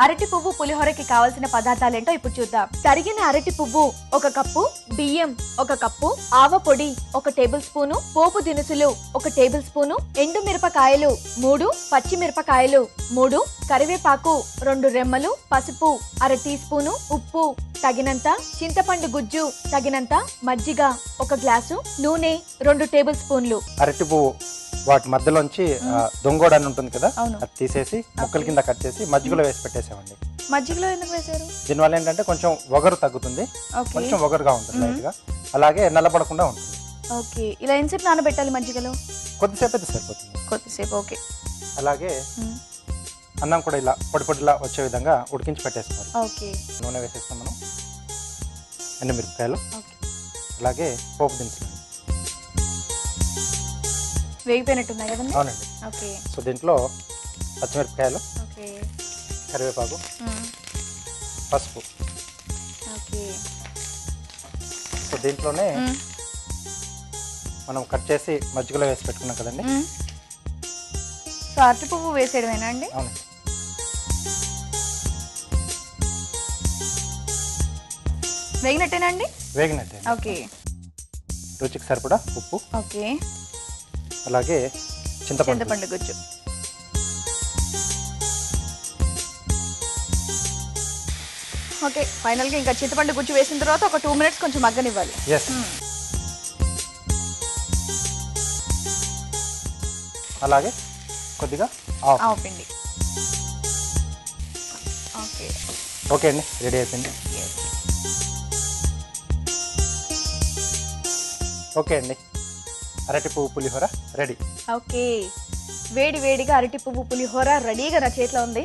అరటి పువ్వు పులిహోరకి కావాల్సిన పదార్థాలేంటో ఇప్పుడు చూద్దాం. తరిగిన అరటి పువ్వు 1 కప్పు, బియ్యం 1 కప్పు, ఆవ పొడి 1 టేబుల్ స్పూను, పోపు దినుసులు 1 టేబుల్ స్పూను, ఎండు మిరపకాయలు 3, పచ్చిమిరపకాయలు 3, కరివేపాకు 2 రెమ్మలు, పసుపు 1/2 టీ స్పూను, ఉప్పు తగినంత, చింతపండు గుజ్జు తగినంత, మజ్జిగ 1 గ్లాసు, నూనె 2 టేబుల్ స్పూన్లు. అరటి పువ్వు వాటి మధ్యలోంచి దొంగోడ అని ఉంటుంది కదా, అది తీసేసి ముక్కల కింద కట్ చేసి మజ్జిగలో వేసి పెట్టేసామండి. మజ్జిగలో ఎందుకు వేసారు? దీనివల్ల ఏంటంటే కొంచెం ఒగరు తగ్గుతుంది, కొంచెం ఒగరుగా ఉంటుంది లైట్ గా, అలాగే నల్లబడకుండా ఉంటుంది. ఓకే, ఇలా ఎంతసేపు నానబెట్టాలి మజ్జిగలో? కొద్దిసేపు అయితే సరిపోతుంది. కొద్దిసేపు. ఓకే. అలాగే అన్నం కూడా ఇలా పొడి పొడిలా వచ్చే విధంగా ఉడికించి పెట్టేసుకోవాలి. ఓకే. నూనె వేసేస్తాం మనం, ఎండుమిరపకాయలు, అలాగే పోపు దినుసులు వేగిపోయినట్టున్నాయి కదండి? అవునండి. ఓకే. సో దీంట్లో పచ్చిమిరపకాయలు, ఓకే, కరివేపాకు, పసుపు. ఓకే. సో దీంట్లోనే మనం కట్ చేసి మజ్జిగలో వేసి పెట్టుకున్నాం కదండి. సో అరటి పువ్వు వేసేయడమేనా అండి? అవునండి. వేగినట్టేనా అండి? వేగినట్టే. ఓకే. రుచికి సరిపడా ఉప్పు, ఓకే, అలాగే చింతపండు గుజ్జు. ఓకే, ఫైనల్ గా ఇంకా చింతపండు గుజ్జు వేసిన తర్వాత ఒక 2 మినిట్స్ కొంచెం మగ్గనివ్వాలి. అలాగే కొద్దిగా ఆవు పిండి. ఓకే. ఓకే అండి, రెడీ అయిపోయింది. ఓకే అండి, అరటి పువ్వు పులిహోర రెడీ. ఓకే, వేడి వేడిగా అరటి పువ్వు పులిహోర రెడీగా నా చేతిలో ఉంది.